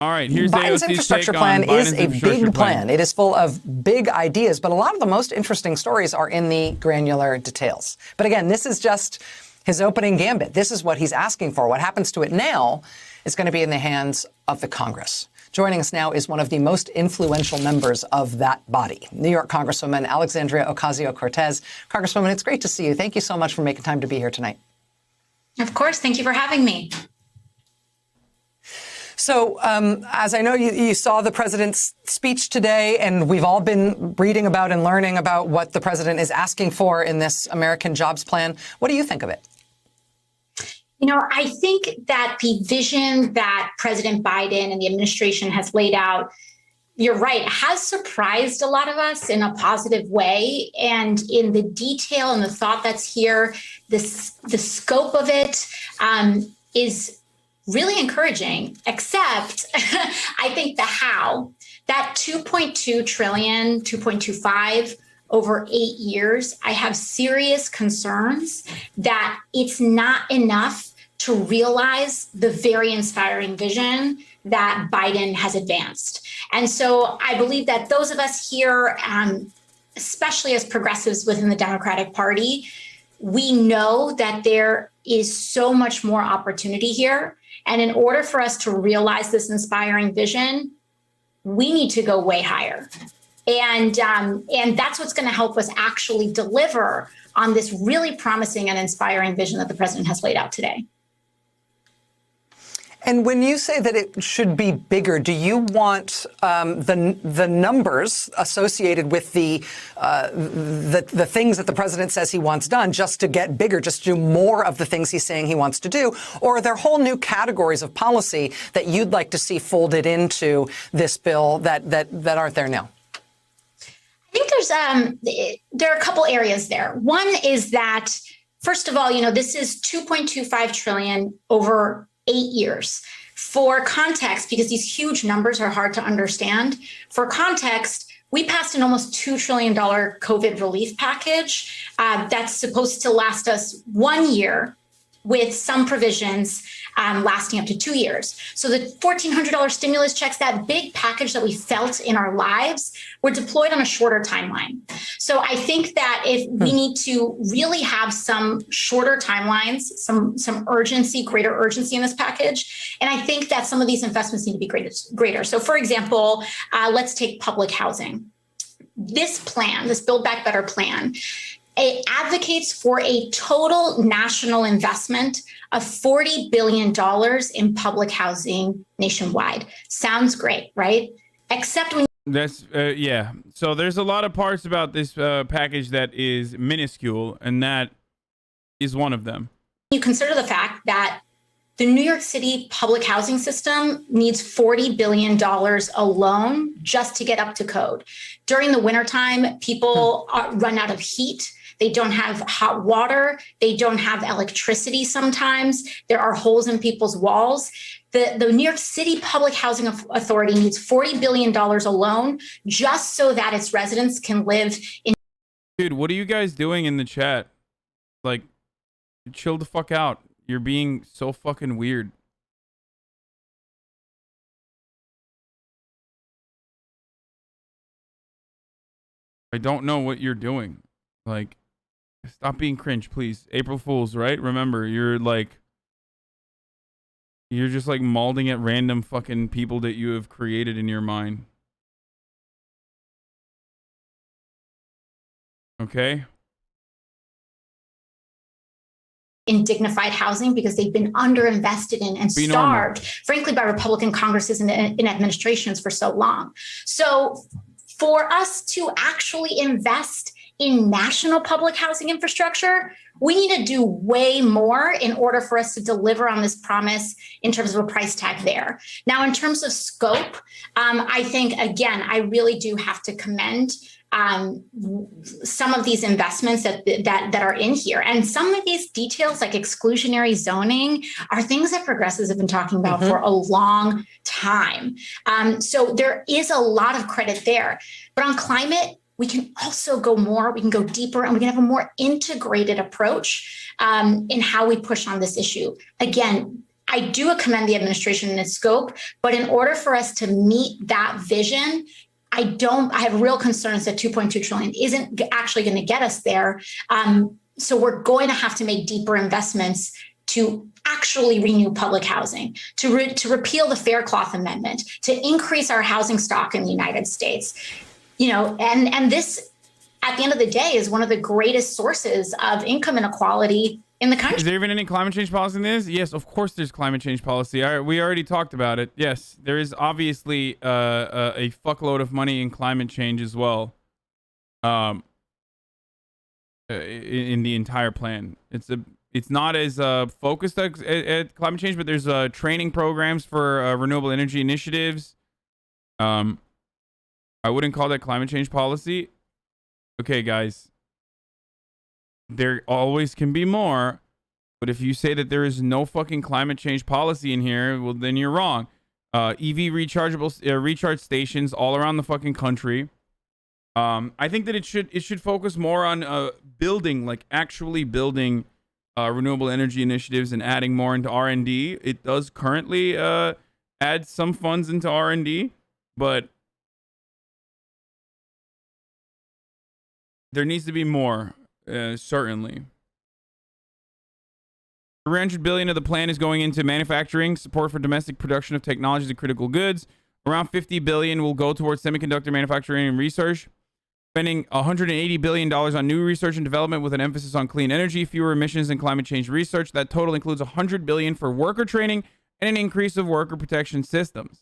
All right, here's Biden's AOC's infrastructure take plan on is Biden's a infrastructure big plan. It is full of big ideas, but a lot of the most interesting stories are in the granular details. But again, this is just his opening gambit. This is what he's asking for. What happens to it now is going to be in the hands of the Congress. Joining us now is one of the most influential members of that body, New York Congresswoman Alexandria Ocasio-Cortez. Congresswoman, it's great to see you. Thank you so much for making time to be here tonight. Of course. Thank you for having me. So, as I know, you saw the president's speech today, and we've all been reading about and learning about what the president is asking for in this American jobs plan. What do you think of it? You know, I think that the vision that President Biden and the administration has laid out, you're right, has surprised a lot of us in a positive way. And in the detail and the thought that's here, the scope of it is really encouraging, except I think the how, that 2.2 trillion, 2.25 over 8 years, I have serious concerns that it's not enough to realize the very inspiring vision that Biden has advanced. And so I believe that those of us here, especially as progressives within the Democratic Party, we know that there is so much more opportunity here. And in order for us to realize this inspiring vision, we need to go way higher. And that's what's going to help us actually deliver on this really promising and inspiring vision that the president has laid out today. And when you say that it should be bigger, do you want the numbers associated with the things that the president says he wants done just to get bigger, just do more of the things he's saying he wants to do? Or are there whole new categories of policy that you'd like to see folded into this bill that aren't there now? I think there are a couple areas there. One is that, first of all, you know, this is 2.25 trillion over 8 years. For context, because these huge numbers are hard to understand, for context, we passed an almost $2 trillion COVID relief package that's supposed to last us 1 year with some provisions lasting up to 2 years. So the $1,400 stimulus checks, that big package that we felt in our lives, were deployed on a shorter timeline. So I think that if we need to really have some shorter timelines, some urgency, greater urgency in this package. And I think that some of these investments need to be greater. So for example, let's take public housing. This plan, this Build Back Better plan, it advocates for a total national investment of $40 billion in public housing nationwide. Sounds great, right? Except when That's yeah. So there's a lot of parts about this package that is minuscule, and that is one of them. You consider the fact that the New York City public housing system needs $40 billion alone just to get up to code. During the wintertime, people run out of heat. They don't have hot water. They don't have electricity sometimes. There are holes in people's walls. The New York City Public Housing Authority needs $40 billion alone just so that its residents can live in. Dude, what are you guys doing in the chat? Like, chill the fuck out. You're being so fucking weird. I don't know what you're doing. Like, stop being cringe, please. April Fools, right? Remember, you're just like molding at random fucking people that you have created in your mind. Okay? In dignified housing because they've been underinvested in and starved, frankly, by Republican Congresses and in administrations for so long. So for us to actually invest in national public housing infrastructure, we need to do way more in order for us to deliver on this promise in terms of a price tag there. Now, in terms of scope, I think, again, I really do have to commend some of these investments that are in here. And some of these details, like exclusionary zoning, are things that progressives have been talking about for a long time. So there is a lot of credit there. But on climate, we can also go more, we can go deeper, and we can have a more integrated approach in how we push on this issue. Again, I do commend the administration in its scope, but in order for us to meet that vision, I have real concerns that 2.2 trillion isn't actually going to get us there. So we're going to have to make deeper investments to actually renew public housing, to repeal the Fair Cloth Amendment, to increase our housing stock in the United States. And this, at the end of the day, is one of the greatest sources of income inequality in the country. Is there even any climate change policy in this? Yes, of course there's climate change policy. We already talked about it. Yes, there is obviously a fuckload of money in climate change as well. In the entire plan. It's not as focused at climate change, but there's training programs for renewable energy initiatives. I wouldn't call that climate change policy. Okay, guys. There always can be more, but if you say that there is no fucking climate change policy in here, well, then you're wrong. EV recharge stations all around the fucking country. I think that it should focus more on actually building renewable energy initiatives and adding more into R&D. It does currently add some funds into R&D, but there needs to be more. Certainly. 300 billion of the plan is going into manufacturing, support for domestic production of technologies and critical goods. Around 50 billion will go towards semiconductor manufacturing and research. Spending $180 billion on new research and development with an emphasis on clean energy, fewer emissions, and climate change research. That total includes $100 billion for worker training and an increase of worker protection systems.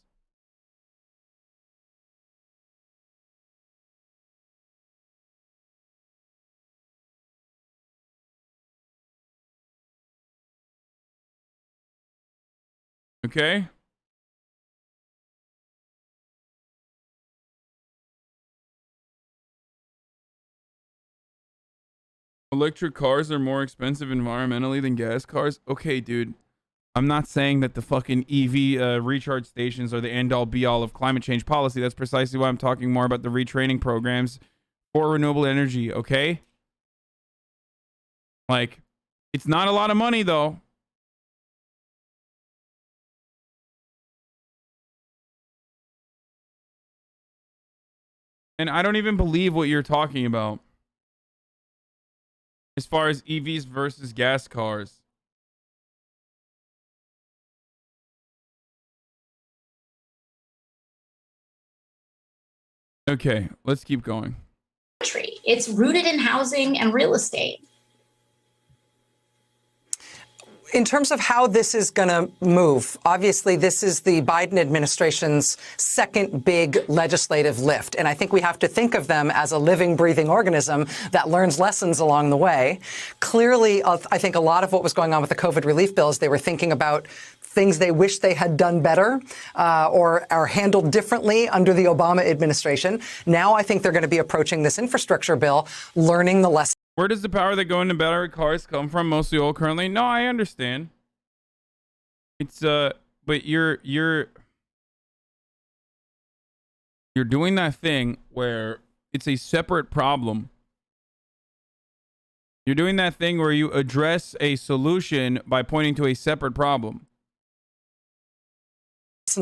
Okay. Electric cars are more expensive environmentally than gas cars. Okay, dude. I'm not saying that the fucking EV recharge stations are the end-all be-all of climate change policy. That's precisely why I'm talking more about the retraining programs for renewable energy, okay? Like, it's not a lot of money, though. And I don't even believe what you're talking about as far as EVs versus gas cars. Okay, let's keep going. It's rooted in housing and real estate. In terms of how this is going to move, obviously this is the Biden administration's second big legislative lift. And I think we have to think of them as a living, breathing organism that learns lessons along the way. Clearly, I think a lot of what was going on with the COVID relief bill is they were thinking about things they wish they had done better or are handled differently under the Obama administration. Now I think they're going to be approaching this infrastructure bill, learning the lessons. Where does the power that go into battery cars come from? Mostly oil currently. No, I understand. It's but you're doing that thing where it's a separate problem. You're doing that thing where you address a solution by pointing to a separate problem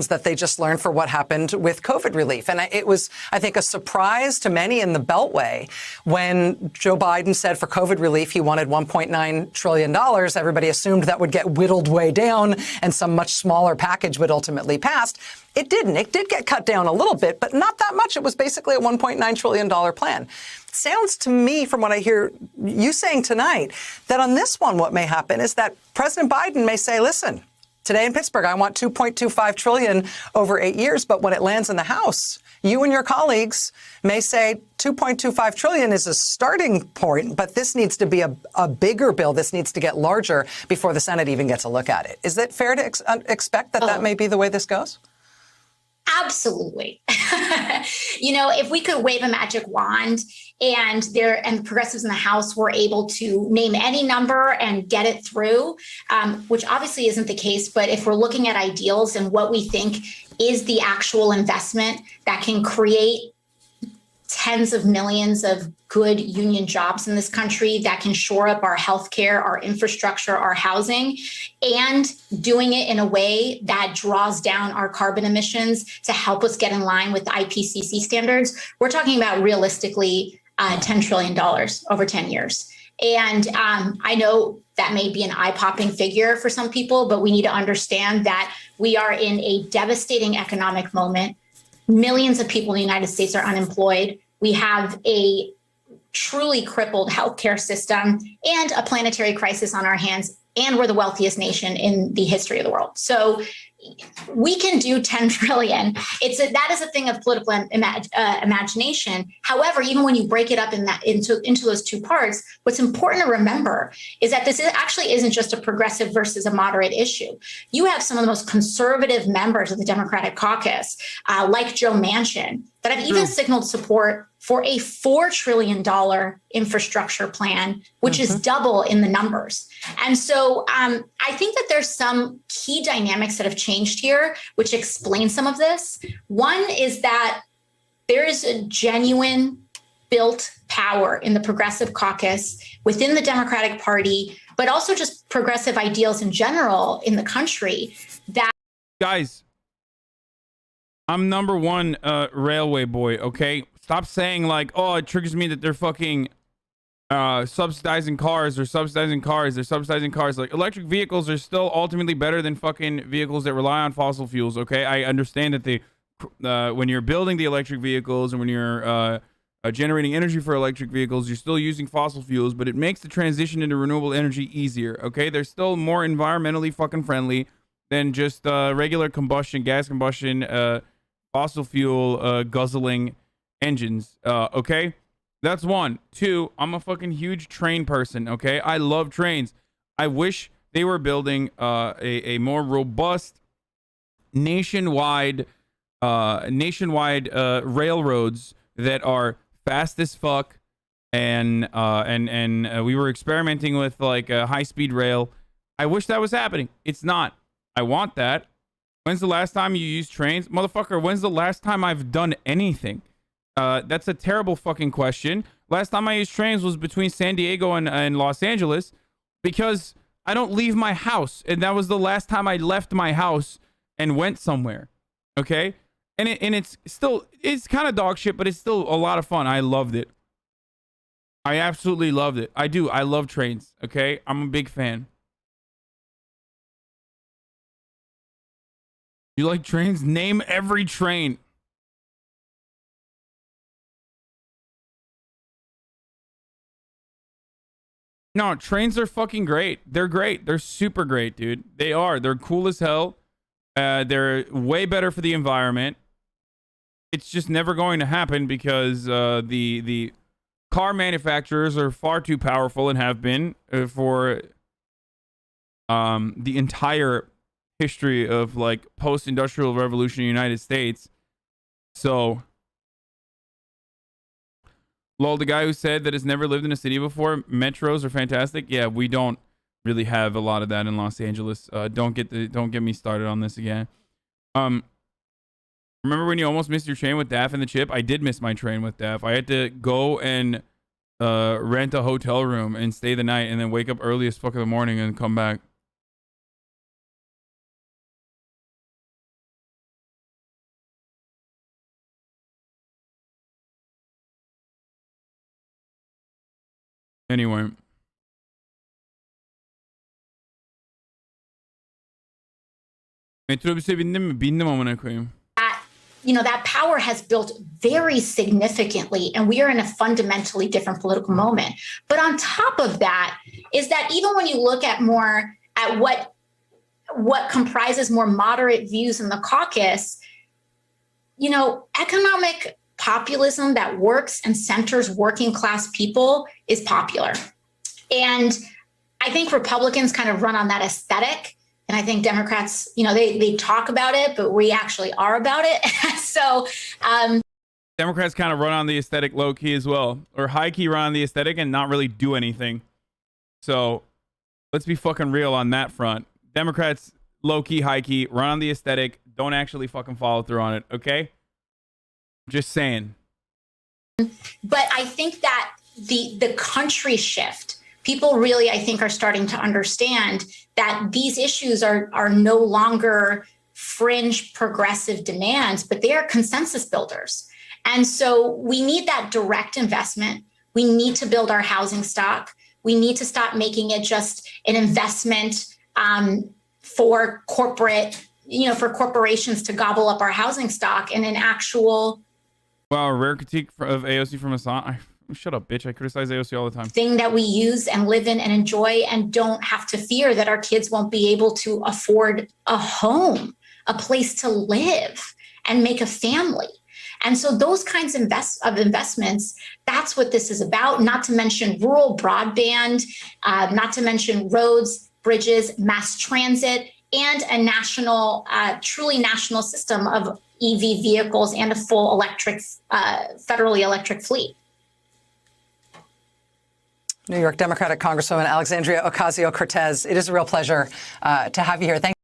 that they just learned for what happened with COVID relief. And it was, I think, a surprise to many in the Beltway when Joe Biden said for COVID relief he wanted $1.9 trillion. Everybody assumed that would get whittled way down and some much smaller package would ultimately pass. It didn't. It did get cut down a little bit, but not that much. It was basically a $1.9 trillion plan. Sounds to me, from what I hear you saying tonight, that on this one, what may happen is that President Biden may say, listen, today in Pittsburgh, I want $2.25 trillion over 8 years. But when it lands in the House, you and your colleagues may say $2.25 trillion is a starting point, but this needs to be a bigger bill. This needs to get larger before the Senate even gets a look at it. Is it fair to expect that that may be the way this goes? Absolutely. If we could wave a magic wand and the progressives in the House were able to name any number and get it through, which obviously isn't the case. But if we're looking at ideals and what we think is the actual investment that can create tens of millions of good union jobs in this country that can shore up our healthcare, our infrastructure, our housing, and doing it in a way that draws down our carbon emissions to help us get in line with the IPCC standards, we're talking about realistically $10 trillion over 10 years. And I know that may be an eye-popping figure for some people, but we need to understand that we are in a devastating economic moment. Millions of people in the United States are unemployed. We have a truly crippled healthcare system and a planetary crisis on our hands, and we're the wealthiest nation in the history of the world. So we can do 10 trillion. That is a thing of political imagination. However, even when you break it up into those two parts, what's important to remember is that this actually isn't just a progressive versus a moderate issue. You have some of the most conservative members of the Democratic caucus, like Joe Manchin, that have even signaled support for a $4 trillion infrastructure plan, which is double in the numbers. And so I think that there's some key dynamics that have changed here, which explain some of this. One is that there is a genuine built power in the progressive caucus within the Democratic Party, but also just progressive ideals in general in the country that... Guys, I'm number one railway boy, okay? Stop saying like, oh, it triggers me that they're fucking subsidizing cars. They're subsidizing cars. They're subsidizing cars. Like, electric vehicles are still ultimately better than fucking vehicles that rely on fossil fuels, okay? I understand that they, when you're building the electric vehicles and when you're generating energy for electric vehicles, you're still using fossil fuels, but it makes the transition into renewable energy easier, okay? They're still more environmentally fucking friendly than just regular combustion, gas combustion, fossil fuel guzzling engines, okay? That's one. Two, I'm a fucking huge train person, okay? I love trains. I wish they were building a more robust nationwide railroads that are fast as fuck, and we were experimenting with like a high-speed rail. I wish that was happening. It's not. I want that. When's the last time you used trains? Motherfucker, when's the last time I've done anything? That's a terrible fucking question. Last time I used trains was between San Diego and Los Angeles, because I don't leave my house. And that was the last time I left my house and went somewhere. Okay? And it's kind of dog shit, but it's still a lot of fun. I loved it. I absolutely loved it. I do. I love trains. Okay? I'm a big fan. You like trains? Name every train. No, trains are fucking great. They're great. They're super great, dude. They are. They're cool as hell. They're way better for the environment. It's just never going to happen because the car manufacturers are far too powerful and have been for the entire history of like post-industrial revolution in the United States. So, lol, the guy who said that has never lived in a city before, metros are fantastic. Yeah, we don't really have a lot of that in Los Angeles. Don't get me started on this again. Remember when you almost missed your train with Daff and the Chip? I did miss my train with Daff. I had to go and rent a hotel room and stay the night and then wake up early as fuck in the morning and come back. Anyway. Metrobüse bindin mi? Bindim amına koyayım. That power has built very significantly, and we are in a fundamentally different political moment. But on top of that is that even when you look at what comprises more moderate views in the caucus, economic populism that works and centers working class people is popular. And I think Republicans kind of run on that aesthetic. And I think Democrats, they talk about it, but we actually are about it. So Democrats kind of run on the aesthetic low key as well, or high key run on the aesthetic and not really do anything. So let's be fucking real on that front. Democrats low key, high key, run on the aesthetic, don't actually fucking follow through on it. Okay. Just saying. But I think that the country shift, people really, I think, are starting to understand that these issues are no longer fringe progressive demands, but they are consensus builders. And so we need that direct investment. We need to build our housing stock. We need to stop making it just an investment for for corporations to gobble up our housing stock, and an actual rare critique of AOC from Hasan. Shut up, bitch. I criticize AOC all the time. Thing that we use and live in and enjoy, and don't have to fear that our kids won't be able to afford a home, a place to live and make a family. And so those kinds of investments, that's what this is about, not to mention rural broadband, not to mention roads, bridges, mass transit, and a national, truly national system of EV vehicles and a full electric, federally electric fleet. New York Democratic Congresswoman Alexandria Ocasio-Cortez, it is a real pleasure to have you here. Thank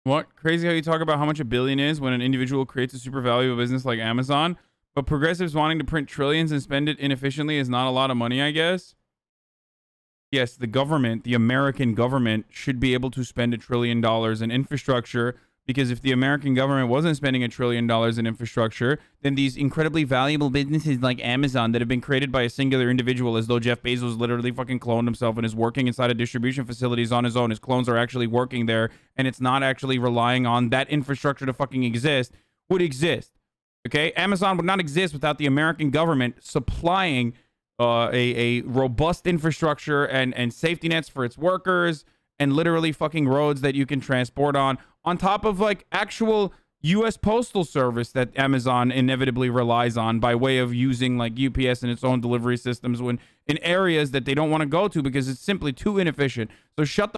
What? Crazy how you talk about how much a billion is when an individual creates a super valuable business like Amazon, but progressives wanting to print trillions and spend it inefficiently is not a lot of money, I guess. Yes, the government, the American government, should be able to spend $1 trillion in infrastructure, because if the American government wasn't spending $1 trillion in infrastructure, then these incredibly valuable businesses like Amazon that have been created by a singular individual, as though Jeff Bezos literally fucking cloned himself and is working inside of distribution facilities on his own. His clones are actually working there, and it's not actually relying on that infrastructure to fucking exist, would exist. Okay? Amazon would not exist without the American government supplying a robust infrastructure and safety nets for its workers, and literally fucking roads that you can transport on top of like actual U.S. Postal Service that Amazon inevitably relies on by way of using like UPS and its own delivery systems when in areas that they don't want to go to because it's simply too inefficient. So shut the